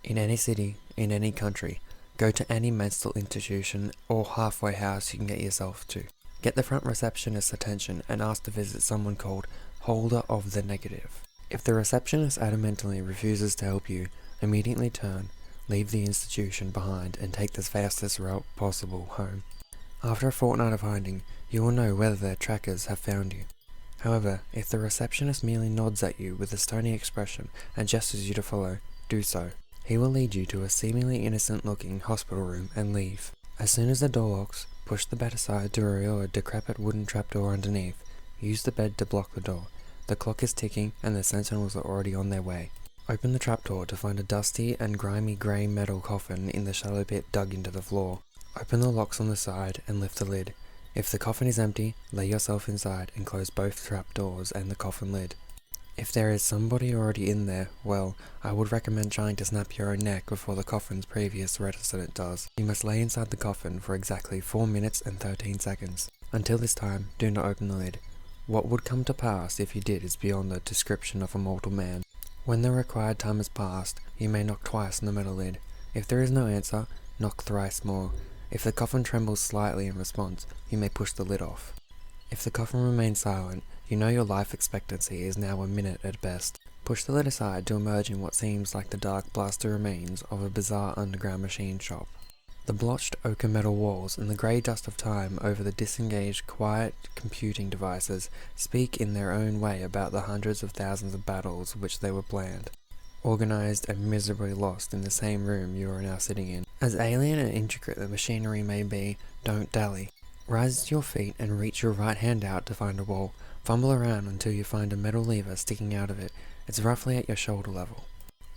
In any city, in any country, go to any mental institution or halfway house you can get yourself to. Get the front receptionist's attention and ask to visit someone called Holder of the Negative. If the receptionist adamantly refuses to help you, immediately turn, leave the institution behind and take the fastest route possible home. After a fortnight of hiding, you will know whether their trackers have found you. However, if the receptionist merely nods at you with a stony expression and gestures you to follow, do so. He will lead you to a seemingly innocent-looking hospital room and leave. As soon as the door locks, push the bed aside to reveal a decrepit wooden trapdoor underneath. Use the bed to block the door. The clock is ticking and the sentinels are already on their way. Open the trapdoor to find a dusty and grimy grey metal coffin in the shallow pit dug into the floor. Open the locks on the side and lift the lid. If the coffin is empty, lay yourself inside and close both trapdoors and the coffin lid. If there is somebody already in there, well, I would recommend trying to snap your own neck before the coffin's previous resident does. You must lay inside the coffin for exactly 4 minutes and 13 seconds. Until this time, do not open the lid. What would come to pass if you did is beyond the description of a mortal man. When the required time has passed, you may knock twice on the metal lid. If there is no answer, knock thrice more. If the coffin trembles slightly in response, you may push the lid off. If the coffin remains silent, you know your life expectancy is now a minute at best. Push the lid aside to emerge in what seems like the dark blasted remains of a bizarre underground machine shop. The blotched ochre metal walls and the grey dust of time over the disengaged, quiet computing devices speak in their own way about the hundreds of thousands of battles which they were planned, organized and miserably lost in the same room you are now sitting in. As alien and intricate the machinery may be, don't dally. Rise to your feet and reach your right hand out to find a wall. Fumble around until you find a metal lever sticking out of it. It's roughly at your shoulder level.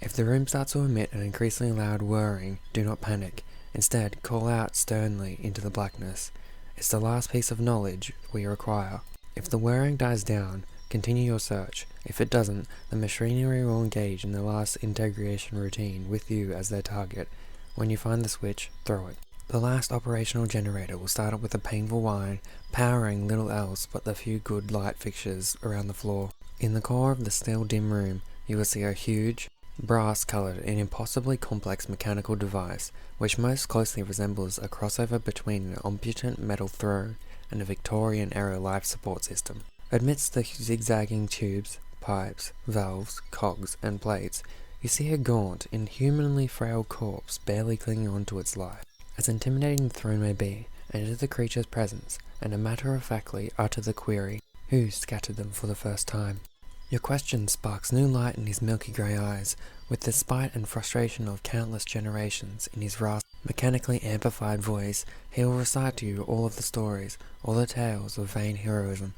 If the room starts to emit an increasingly loud whirring, do not panic. Instead, call out sternly into the blackness. It's the last piece of knowledge we require. If the whirring dies down, continue your search. If it doesn't, the machinery will engage in the last integration routine with you as their target. When you find the switch, throw it. The last operational generator will start up with a painful whine, powering little else but the few good light fixtures around the floor. In the core of the still dim room, you will see a huge, brass-coloured and impossibly complex mechanical device, which most closely resembles a crossover between an omnipotent metal throne and a Victorian-era life support system. Amidst the zigzagging tubes, pipes, valves, cogs, and plates, you see a gaunt, inhumanly frail corpse barely clinging on to its life. As intimidating the throne may be, enter the creature's presence, and matter-of-factly utter the query, who scattered them for the first time? Your question sparks new light in his milky grey eyes. With the spite and frustration of countless generations in his raspy, mechanically amplified voice, he will recite to you all of the stories, all the tales of vain heroism,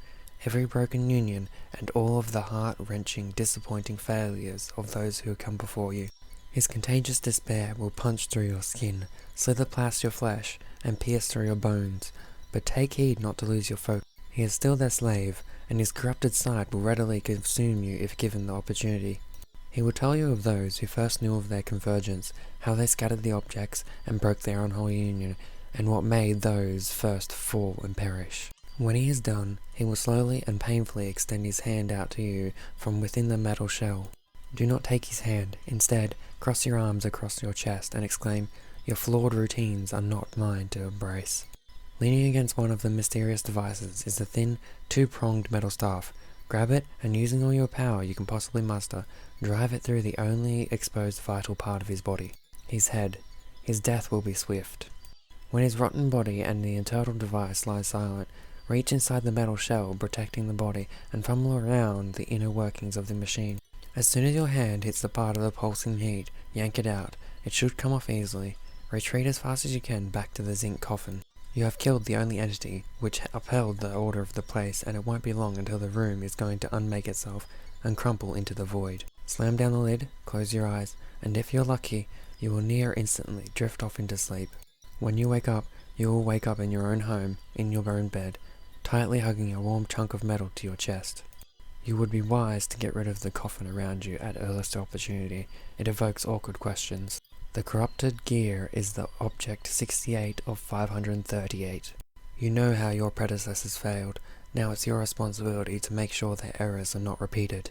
every broken union, and all of the heart-wrenching, disappointing failures of those who have come before you. His contagious despair will punch through your skin, slither past your flesh, and pierce through your bones. But take heed not to lose your focus. He is still their slave, and his corrupted side will readily consume you if given the opportunity. He will tell you of those who first knew of their convergence, how they scattered the objects and broke their unholy union, and what made those first fall and perish. When he is done, he will slowly and painfully extend his hand out to you from within the metal shell. Do not take his hand. Instead, cross your arms across your chest and exclaim, "Your flawed routines are not mine to embrace." Leaning against one of the mysterious devices is a thin, two-pronged metal staff. Grab it, and using all your power you can possibly muster, drive it through the only exposed vital part of his body, his head. His death will be swift. When his rotten body and the internal device lie silent, reach inside the metal shell protecting the body and fumble around the inner workings of the machine. As soon as your hand hits the part of the pulsing heat, yank it out. It should come off easily. Retreat as fast as you can back to the zinc coffin. You have killed the only entity which upheld the order of the place, and it won't be long until the room is going to unmake itself and crumple into the void. Slam down the lid, close your eyes, and if you're lucky, you will near instantly drift off into sleep. When you wake up, you will wake up in your own home, in your own bed, tightly hugging a warm chunk of metal to your chest. You would be wise to get rid of the coffin around you at earliest opportunity. It evokes awkward questions. The corrupted gear is the object 68 of 538. You know how your predecessors failed. Now it's your responsibility to make sure their errors are not repeated.